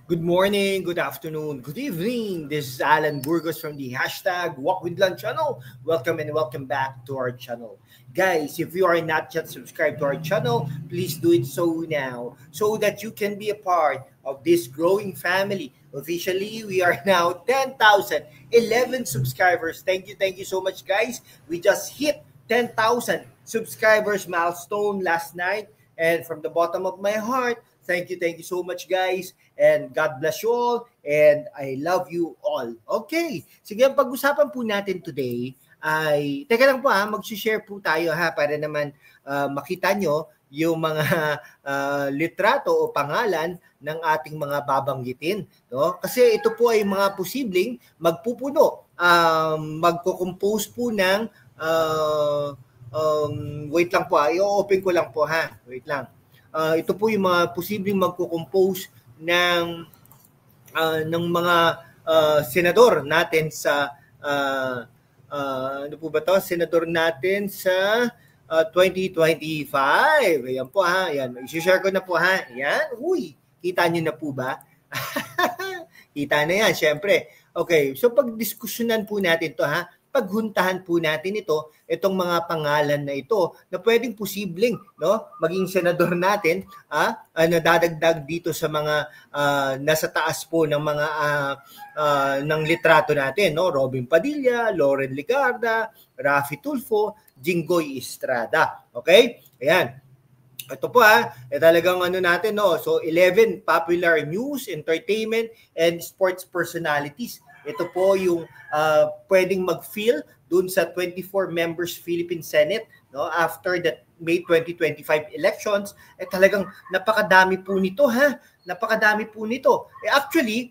Good morning, good afternoon, good evening. This is Alan Burgos from the hashtag Walk with Lunch channel. Welcome and welcome back to our channel. Guys, if you are not yet subscribed to our channel, please do it so now so that you can be a part of this growing family. Officially, we are now 10,011 subscribers. Thank you so much, guys. We just hit 10,000 subscribers milestone last night. And from the bottom of my heart, thank you so much, guys. And God bless you all. And I love you all. Okay. Sige, ang pag-usapan po natin today ay, teka lang po mag-share po tayo para naman makita nyo yung mga litrato o pangalan ng ating mga babanggitin. No? Kasi ito po ay mga posibleng magpupuno, magko-compose po ng, wait lang po i-open ko lang po wait lang. Ito po yung mga posibleng magko-compose ng mga senador natin sa ano po ba to? Senador natin sa 2025. Ayan po Ayan, i-share ko na po Ayan. Uy, kita niyo na po ba? Kita na yan, syempre. Okay, so pag-diskusyonan po natin to paghuntahan po natin itong mga pangalan na ito na pwedeng posibleng maging senador natin nadadagdag dito sa mga nasa taas po ng mga ng litrato natin, Robin Padilla, Loren Legarda, Raffy Tulfo, Jinggoy Estrada. Okay? Ayan. Ito po talagang natin, So 11 popular news, entertainment, and sports personalities. Ito po yung pwedeng mag-fill dun sa 24 members Philippine Senate after the May 2025 elections. Talagang napakadami po nito Napakadami po nito. Actually,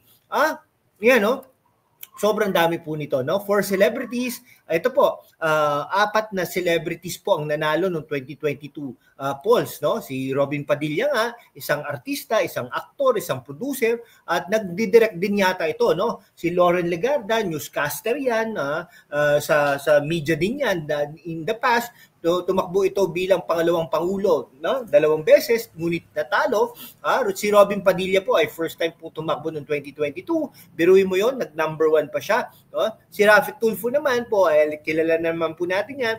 sobrang dami po nito, For celebrities, ito po, 4 na celebrities po ang nanalo noong 2022 polls, Si Robin Padilla nga, isang artista, isang aktor, isang producer, at nagdidirect din yata ito, Si Loren Legarda, newscaster yan, sa media din yan. In the past, tumakbo ito bilang pangalawang pangulo, 2 beses, ngunit natalo. Si Robin Padilla po ay first time po tumakbo noong 2022. Biruin mo yon, nag-number 1 pa siya. Si Raffy Tulfo naman po, ay kilala naman po natin yan,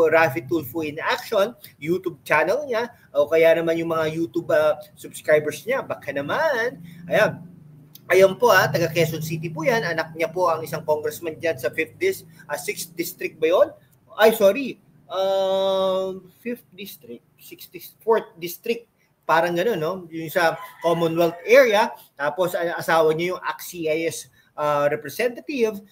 Raffy Tulfo in Action, YouTube channel niya, o kaya naman yung mga YouTube subscribers niya, baka naman. Ayan po taga Quezon City po yan, anak niya po ang isang congressman dyan sa 6th district ba yun? Ay, sorry. 5th district, 4th district, parang gano'n, yung sa Commonwealth area. Tapos asawa niya yung ACT-CIS representative,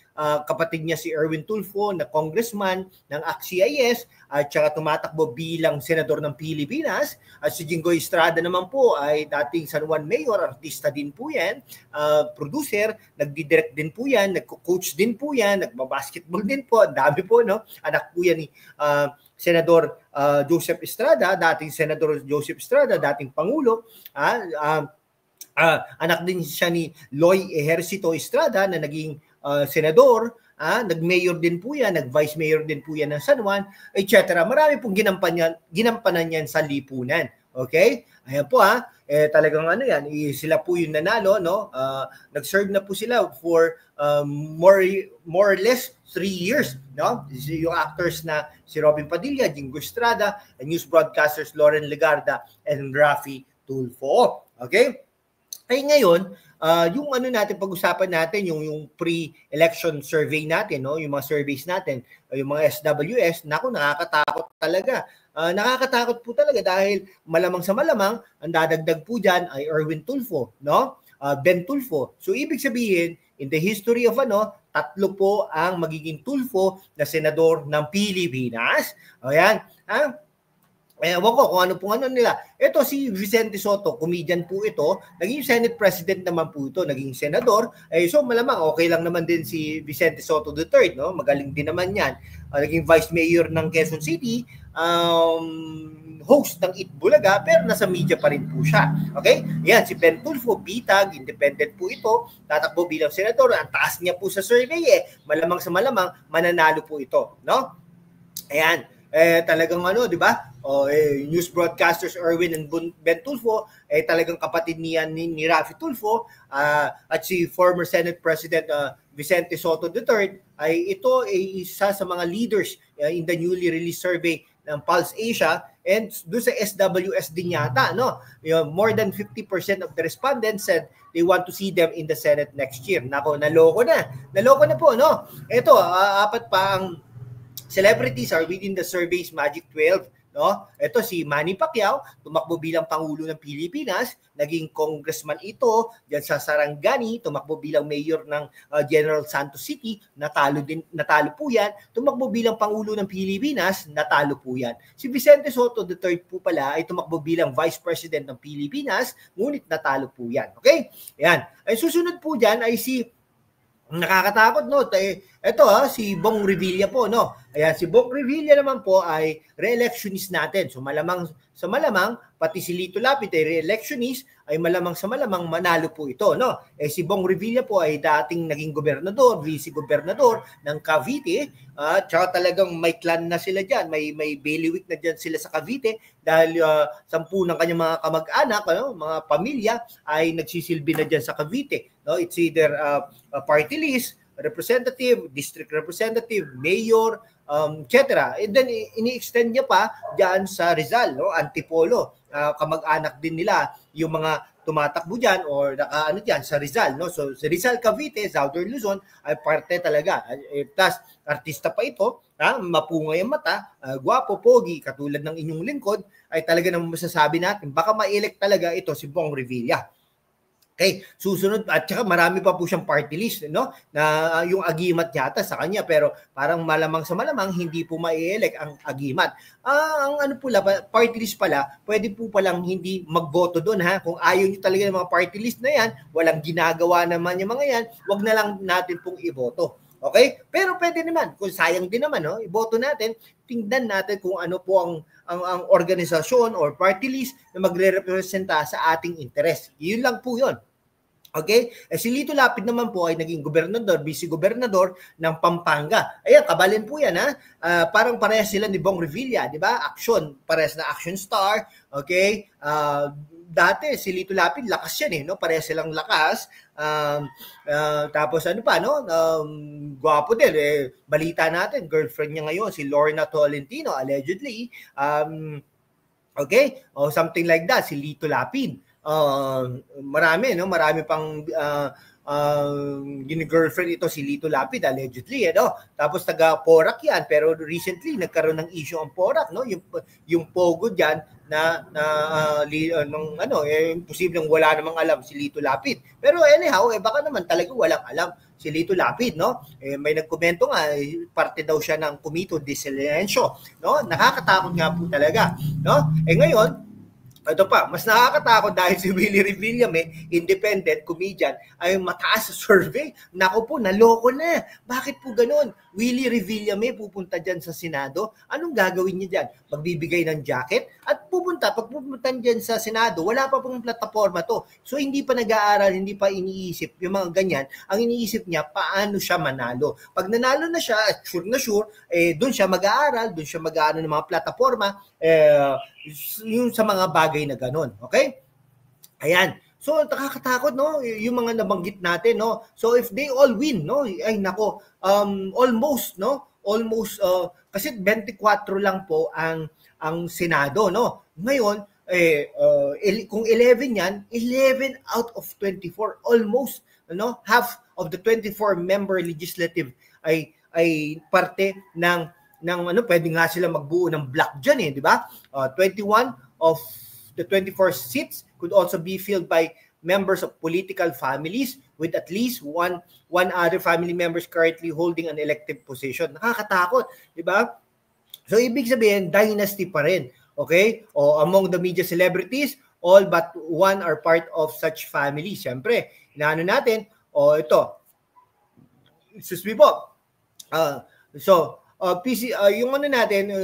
kapatid niya si Erwin Tulfo na congressman ng ACT-CIS at saka tumatakbo bilang senador ng Pilipinas. At si Jinggoy Estrada naman po ay dating San Juan Mayor, artista din po yan, producer, nagdidirect din po yan, nagko-coach din po yan, nagbabasketball din po, ang dami po, anak po yan ni Senador Joseph Estrada, dating Senador Joseph Estrada, dating Pangulo, anak din siya ni Loy Ejercito Estrada na naging senador, nag-mayor din po yan, nag-vice mayor din po yan ng San Juan, etc. Marami pong ginampanan yan sa lipunan. Okay? Ayan po talagang yan, sila po yung nanalo, nag-serve na po sila for more or less 3 years, Yung actors na si Robin Padilla, Jinggoy Estrada, and news broadcasters Loren Legarda and Raffy Tulfo. Okay? Ay ngayon, yung natin pag-usapan natin, yung pre-election survey natin, yung mga surveys natin, yung mga SWS, nakakatakot talaga. Nakakatakot po talaga dahil malamang sa malamang, ang dadagdag po dyan ay Erwin Tulfo, Ben Tulfo. So ibig sabihin, in the history of 3 po ang magiging Tulfo na senador ng Pilipinas. Ayan, ewan ko kung ano nila. Ito si Vicente Soto, comedian po ito, naging Senate President naman po ito, naging senador. So malamang okay lang naman din si Vicente Soto III, magaling din naman yan. Naging Vice Mayor ng Quezon City, host ng Itbulaga, pero nasa media pa rin po siya. Okay? Yan, si Ben Tulfo, bitag, independent po ito, tatakbo bilang senador. Ang taas niya po sa survey malamang sa malamang, mananalo po ito. Ayan. talagang ano, di ba? News broadcasters Erwin and Ben Tulfo, talagang kapatid niyan ni Raffy Tulfo, at si former Senate President Vicente Soto III, ay ito ay isa sa mga leaders in the newly released survey ng Pulse Asia, and doon sa SWS din yata, no? More than 50% of the respondents said they want to see them in the Senate next year. Nako, naloko na po, no? Ito, apat pa ang celebrities are within the survey's Magic 12. No? Ito si Manny Pacquiao, tumakbo bilang Pangulo ng Pilipinas, naging congressman ito diyan sa Sarangani, tumakbo bilang mayor ng General Santos City, natalo po yan. Tumakbo bilang Pangulo ng Pilipinas, natalo po yan. Si Vicente Soto III po pala ay tumakbo bilang Vice President ng Pilipinas, ngunit natalo po yan. Okay? Yan. Ay susunod po diyan ay si nakakatakot, no? Ito si Bong Revilla po, no? Ayan, si Bong Revilla naman po ay re-electionist natin. So malamang pati si Lito Lapid ay re-electionist, ay malamang manalo po ito, no? Si Bong Revilla po ay dating naging gobernador, vice-gobernador ng Cavite, at saka talagang may clan na sila diyan, may bailiwick na diyan sila sa Cavite dahil 10 ng kanyang mga kamag-anak, mga pamilya ay nagsisilbi na diyan sa Cavite, no? It's either party list, representative, district representative, mayor, etc. And then ini-extend niya pa diyan sa Rizal, no? Antipolo, kamag-anak din nila yung mga tumatakbo diyan or nakaano diyan sa Rizal, no? So sa Rizal, Cavite, Southern Luzon ay parte talaga. Plus artista pa ito, mapungay ang mata, gwapo, pogi, katulad ng inyong lingkod, ay talaga nang masasabi natin baka ma-elect talaga ito si Bong Revilla. Okay, susunod, at saka marami pa po siyang party list, no? Na yung agimat yata sa kanya, pero parang malamang hindi po ma-elect ang agimat. Ang ano pala, party list pala, pwede po palang hindi magboto doon, ha? Kung ayaw niyo talaga ng mga party list na yan, walang ginagawa naman yung mga yan, wag na lang natin pong iboto. Okay? Pero pwede naman, kung sayang din naman, no? Iboto natin, tingnan natin kung ano po ang organisasyon or party list na magre-representa sa ating interes. Yun lang po yun. Okay? Si Lito Lapid naman po ay naging gobernador, vice-gobernador ng Pampanga. Ayan, kabalin po yan, ha? Parang parehas sila ni Bong Revilla, di ba? Action, parehas na action star. Okay? Dati, si Lito Lapid, lakas yan, no? Parehas silang lakas. Tapos ano pa, no? Gwapo din. Balita natin, girlfriend niya ngayon, si Lorna Tolentino, allegedly. Okay? O something like that, si Lito Lapid. Marami pang girlfriend ito si Lito Lapid allegedly, no? Tapos taga Porac yan, pero recently nagkaroon ng issue ang Porac, no? Yung pogo diyan na posibleng wala namang alam si Lito Lapid. Pero anyhow, baka naman talaga walang alam si Lito Lapid, no? May nagkomento nga, parte daw siya ng Comito de Silencio, no? Nakakatakot nga po talaga, no? Ngayon, ito pa, mas nakakatakot dahil si Willie Revillame, independent comedian, ay mataas sa survey. Naku po, naloko na. Bakit po ganun? Willie Revillame pupunta dyan sa Senado. Anong gagawin niya dyan? Magbibigay ng jacket? At pag pupunta dyan sa Senado, wala pa pong plataforma to. So hindi pa nag-aaral, hindi pa iniisip yung mga ganyan. Ang iniisip niya, paano siya manalo. Pag nanalo na siya, sure, doon siya mag-aaral, doon siya mag-aaral ng mga plataforma, yung sa mga bagay na ganun. Okay? Ayan. So, nakakatakot, no? Yung mga nabanggit natin, no? So, if they all win, no? Ay, nako, almost, no? Almost, kasi 24 lang po ang Senado, no? Ngayon, kung 11 yan, 11 out of 24, almost, no? Half of the 24-member legislative ay parte ng pwede nga sila magbuo ng block dyan, di ba? 21 of the 24 seats could also be filled by members of political families with at least one other family members currently holding an elective position. Nakakatakot, di ba? So, ibig sabihin, dynasty pa rin. Okay? O among the media celebrities, all but one are part of such family. Siyempre, inaano natin, ito. Excuse me po. Yung natin,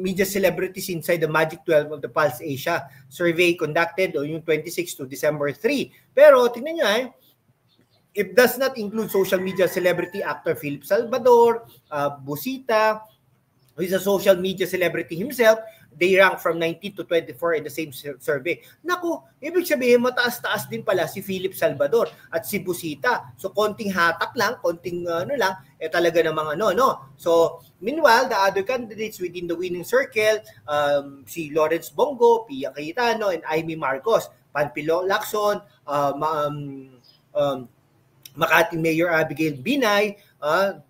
media celebrities inside the Magic 12 of the Pulse Asia survey conducted yung 26 to December 3. Pero tingnan nyo, it does not include social media celebrity actor Philip Salvador, Busita, He's a social media celebrity himself. They rank from 19 to 24 in the same survey. Naku, ibig sabihin mataas-taas din pala si Philip Salvador at si Busita. So konting hatak lang, konting lang, talaga namang no. So meanwhile, the other candidates within the winning circle, si Lawrence Bongo, Pia Cayetano, and Amy Marcos, Panfilo Lacson, Makati Mayor Abigail Binay,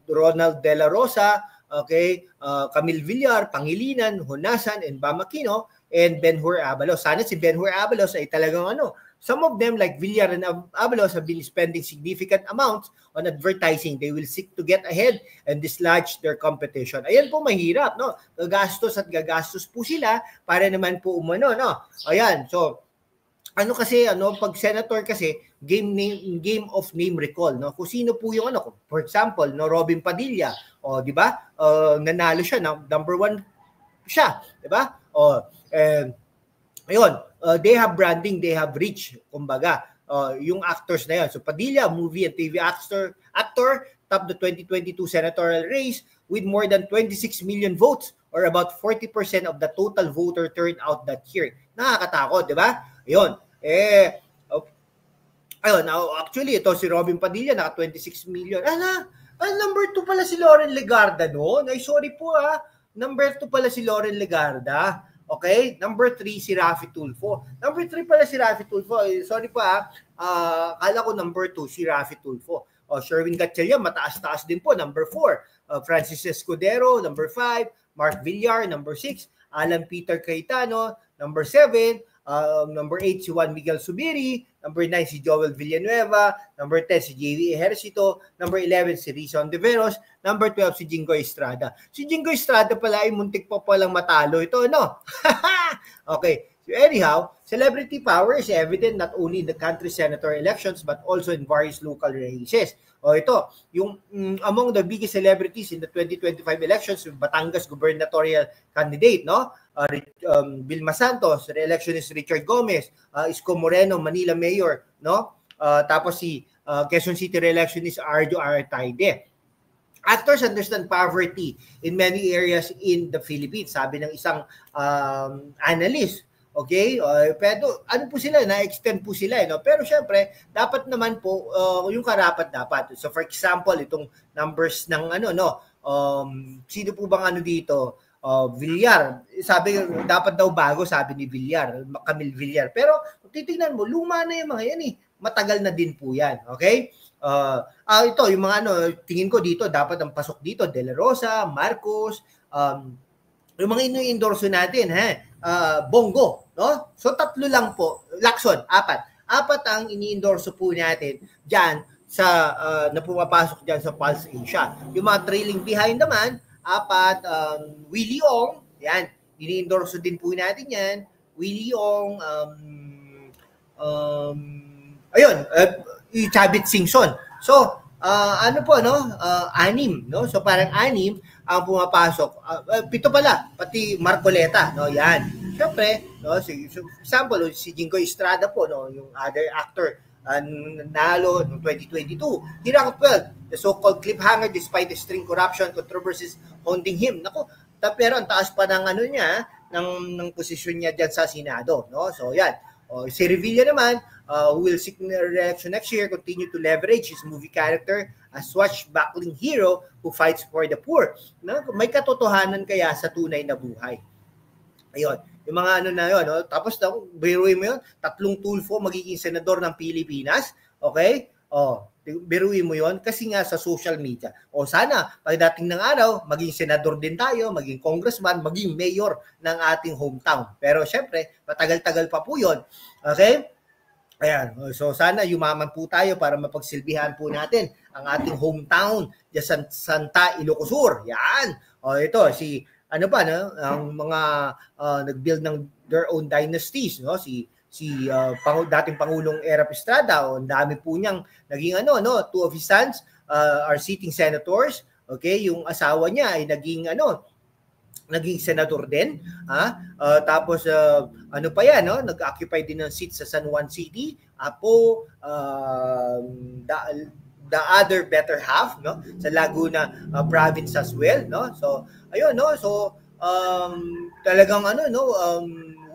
Ronald De La Rosa, okay, Camille Villar, Pangilinan, Honasan, and Bamakino, and Ben-Hur Abalos. Sana si Ben-Hur Abalos ay talagang some of them like Villar and Abalos have been spending significant amounts on advertising. They will seek to get ahead and dislodge their competition. Ayan po mahirap, no? Gagastos po sila para naman po umano, no? Ayan, so pag senator kasi game of name recall, no, kung sino po yung for example no, Robin Padilla, di ba, nanalo siya, number 1 siya, di ba, ayun, they have branding, they have reach, kumbaga, yung actors na yun. So Padilla, movie and TV actor topped the 2022 senatorial race with more than 26 million votes, or about 40% of the total voter turnout that year. Nakakatakot, di ba? Ayun. Actually, ito si Robin Padilla, naka 26 million. Number 2 pala si Loren Legarda noon. Ay, sorry po Number 2 pala si Loren Legarda. Okay? Number 3 si Raffy Tulfo. Number 3 pala si Raffy Tulfo. Sorry po kala ko number 2 si Raffy Tulfo. Sherwin Gatchalian, mataas-taas din po. Number 4. Francis Escudero. Number 5. Mark Villar. Number 6. Alan Peter Cayetano. Number 7. Number 8 si Juan Miguel Subiri, number 9 si Joel Villanueva, number 10 si JV Ejercito, number 11 si Rizon De Veros, number 12 si Jinggoy Estrada. Si Jinggoy Estrada pala ay muntik pa palang matalo ito, no? Okay. So anyhow, celebrity power is evident not only in the country's senatorial elections but also in various local races. Ito, yung among the biggest celebrities in the 2025 elections, yung Batangas gubernatorial candidate, no? Vilma Santos, re-electionist Richard Gomez, Isko Moreno, Manila Mayor, no? Tapos si Quezon City re-electionist Arjo Artaide. Actors understand poverty in many areas in the Philippines, sabi ng isang analyst. Okay? Pero ano po sila, na-extend po sila. No? Pero syempre, dapat naman po yung karapat-dapat. So for example, itong numbers ng sino po bang dito? Villar. Sabi, dapat daw bago, sabi ni Villar. Camille Villar. Pero kung titignan mo, luma na yung mga yan eh. Matagal na din po yan. Okay? Ito, yung mga tingin ko dito, dapat ang pasok dito, De La Rosa, Marcos, yung mga ino-endorso natin, Bongo, no? So 3 lang po, Lacson, 4 ang ini-endorso po natin diyan sa na pumapasok diyan sa Pulse Asia. Yung mga trailing behind naman, 4, Willie Ong, yan, ini-endorso din po natin yan. Willie Ong, Chavit Singson. So, 6, no? So parang 6 ang pumapasok. 7 pala, pati Marcoleta, no? Yan. Siyempre, no, for example, si Jinggoy Estrada po, no, yung other actor nalo noong 2022. He ranked 12, the so-called cliffhanger despite the string corruption controversies haunting him. Naku, pero ang taas pa ng niya, ng posisyon niya diyan sa Senado, no? So yan. Si Revilla naman, who will seek re-election next year, continue to leverage his movie character as swashbuckling hero who fights for the poor. No? May katotohanan kaya sa tunay na buhay. Ayun. Yung mga na yun. No? Tapos, biruin mo yun, 3 Tulfo magiging senador ng Pilipinas. Okay? Biruin mo yun kasi nga sa social media. Sana, pagdating ng araw, maging senador din tayo, maging congressman, maging mayor ng ating hometown. Pero syempre, matagal-tagal pa po yun. Okay? Ayan. So sana yumaman po tayo para mapagsilbihan po natin ang ating hometown diyan sa Santa Ilocos Sur. Yan. Ito si ang mga nag-build ng their own dynasties, no? Si dating Pangulong Erap Estrada, ang dami po niyang naging 2 of his sons are sitting senators. Okay, yung asawa niya ay naging senador din, tapos pa yan, no? Nag-occupy din ng seat sa San Juan City, Apo, the other better half, no, sa Laguna province as well, no. So ayun, no, so talagang ano, no,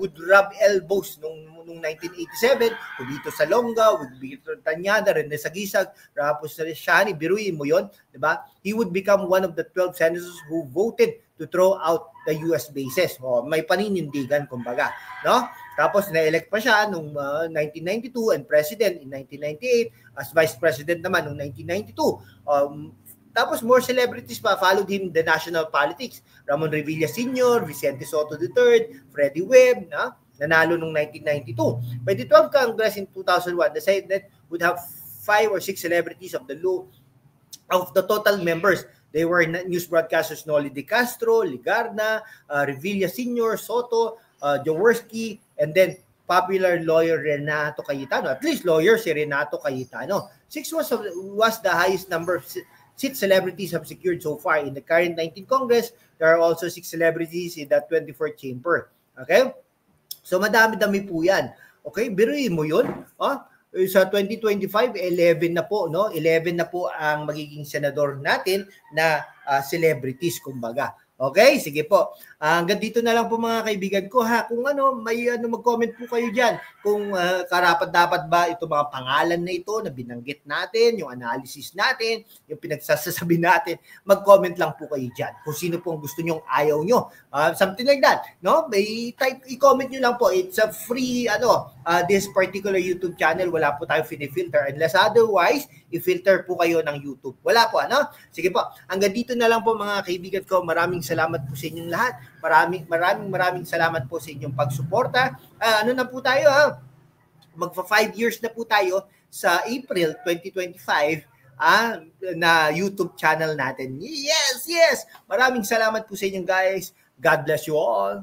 would rub elbows nung 1987 with Vito Salonga, with Vito Tanyada, Rene Sagisag, Rapos Shani, biruin mo yon, di ba? He would become one of the 12 senators who voted to throw out the US bases. May paninindigan, kumbaga, no? Tapos na-elect pa siya noong 1992 and president in 1998, as vice president naman noong 1992. Tapos more celebrities pa followed him in the national politics. Ramon Revilla Sr., Vicente Soto III, Freddie Webb, nanalo noong 1992. By the 12th Congress in 2001, the Senate would have 5 or 6 celebrities of the total members. They were news broadcasters Noli De Castro, Ligarda, Revilla Sr., Soto, Jaworski, and then popular lawyer Renato Cayetano. At least lawyer si Renato Cayetano. 6 was the highest number of seats celebrities have secured so far. In the current 19th Congress, there are also 6 celebrities in the 24th chamber. Okay? So madami-dami po yan. Okay? Biruin mo yun. Sa 2025, 11 na po, no? 11 na po ang magiging senador natin na celebrities, kumbaga. Okay, sige po. Hanggang dito na lang po mga kaibigan ko, ha. Kung may mag-comment po kayo diyan kung karapat-dapat ba ito mga pangalan na ito na binanggit natin, yung analysis natin, yung pinagsasabi natin, mag-comment lang po kayo diyan. Kung sino po ang gusto niyo, ayaw niyo. Something like that, no? May type, i-comment niyo lang po. It's a free this particular YouTube channel, wala po tayong fini-filter unless otherwise i-filter po kayo ng YouTube. Wala po, ano? Sige po. Hanggang dito na lang po mga kaibigan ko. Maraming salamat po sa inyong lahat. Maraming salamat po sa inyong pagsuporta. Ano na po tayo, ha? Magpa 5 years na po tayo sa April 2025 na YouTube channel natin. Yes! Maraming salamat po sa inyong guys. God bless you all.